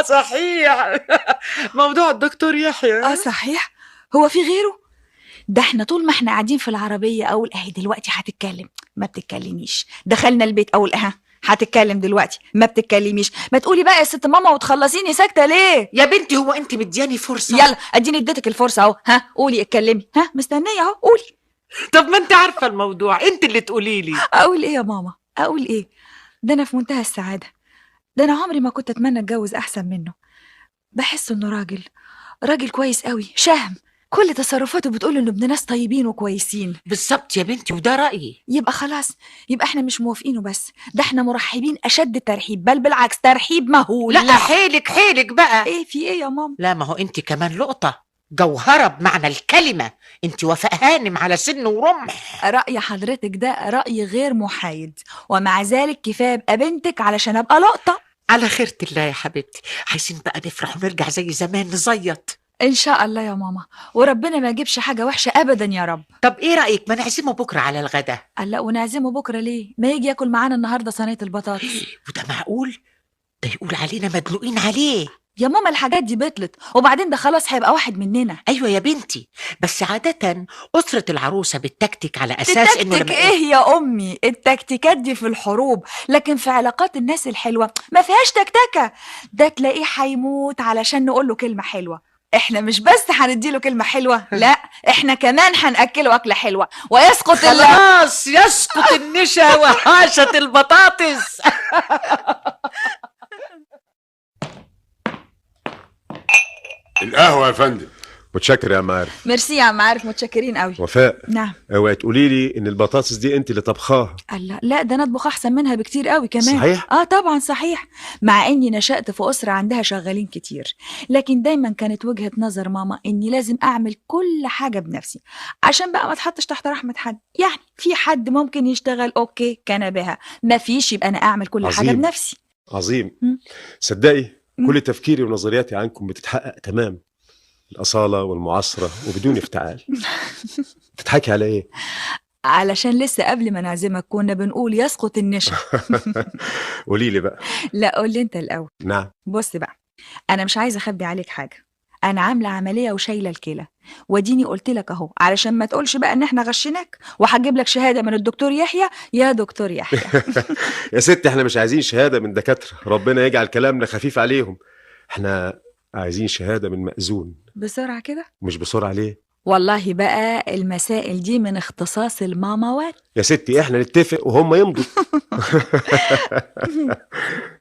صحيح. موضوع الدكتور يحيى. صحيح، هو في غيره؟ ده احنا طول ما احنا قاعدين في العربية اقول اهي دلوقتي هتتكلم، ما بتتكلميش. دخلنا البيت اقول هتتكلم دلوقتي، ما بتتكلميش. ما تقولي بقى يا ست ماما وتخلصيني ساكتة ليه؟ يا بنتي هو انت مدياني فرصة؟ يلا اديني اديتك الفرصة اهو، قولي اتكلمي، مستنية اهو، قولي. طب ما انت عارفة الموضوع، انت اللي تقولي لي. اقول ايه يا ماما؟ اقول ايه؟ ده انا في منتهى السعادة، ده انا عمري ما كنت اتمنى اتجوز احسن منه. بحس انه راجل كويس قوي، شهم. كل تصرفاته بتقول انه ابن ناس طيبين وكويسين. بالظبط يا بنتي، وده رأيي. يبقى خلاص، يبقى احنا مش موافقينه بس، ده احنا مرحبين اشد ترحيب، بل بالعكس ترحيب مهول. لا حيلك بقى. ايه في ايه يا ماما؟ لا ما هو انت كمان لقطة جوهرة بمعنى الكلمة. انت وفاء هانم على سن ورمح. رأي حضرتك ده رأي غير محايد، ومع ذلك كفاية ابقى بنتك علشان ابقى لقطة. على خيرة الله يا حبيبتي، عايزين بقى نفرح ونرجع زي زمان نزيط. ان شاء الله يا ماما، وربنا ما يجيبش حاجة وحشة ابدا يا رب. طب ايه رأيك ما نعزمه بكرة على الغدا؟ لا، ونعزمه بكرة ليه؟ ما يجي ياكل معانا النهاردة صينية البطاطس. وده معقول؟ ده يقول علينا مدلوقين عليه. يا ماما الحاجات دي بطلت، وبعدين ده خلاص هيبقى واحد مننا. ايوه يا بنتي، بس عادة أسرة العروسة بالتكتيك على أساس انه تكتك ايه يا امي؟ التكتيكات دي في الحروب، لكن في علاقات الناس الحلوة ما فيهاش تكتكة. ده تلاقيه هيموت علشان نقول له كلمة حلوة. احنا مش بس هنديله كلمة حلوة، لا احنا كمان هنأكله أكلة حلوة ويسقط خلاص يسقط النشا وهاشة البطاطس. القهوة يا فندم. متشكر يا عم عارف. ميرسي يا عم عارف، متشكرين قوي. وفاء، نعم. اوعي تقولي لي ان البطاطس دي انت اللي طبخاها. لا ده انا اطبخ احسن منها بكتير قوي كمان. صحيح؟ طبعا صحيح. مع اني نشأت في اسره عندها شغالين كتير، لكن دايما كانت وجهة نظر ماما اني لازم اعمل كل حاجه بنفسي، عشان بقى ما تحطش تحت رحمه حد. يعني في حد ممكن يشتغل اوكي كان بها، ما فيش يبقى انا اعمل كل حاجه بنفسي. عظيم. صدقي كل تفكيري ونظرياتي عنكم بتتحقق تمام، الأصالة والمعاصرة وبدون افتعال. تضحكي على ايه؟ علشان لسه قبل ما نعزمك كنا بنقول يسقط النشا. قولي لي بقى. لا قول لي انت الاول. نعم. بص بقى، انا مش عايزه اخبي عليك حاجه، انا عامله عمليه وشايله الكلى، وديني قلت لك اهو علشان ما تقولش بقى ان احنا غشناك، وهجيب لك شهاده من الدكتور يحيى. يا دكتور يحيى. يا ستي احنا مش عايزين شهادة من دكاترة، ربنا يجعل كلامنا خفيف عليهم. احنا عايزين شهادة من مأذون. بسرعه كده؟ مش بسرعة ليه؟ والله بقى المسائل دي من اختصاص الماماوات. يا ستي احنا نتفق وهم يمضوا.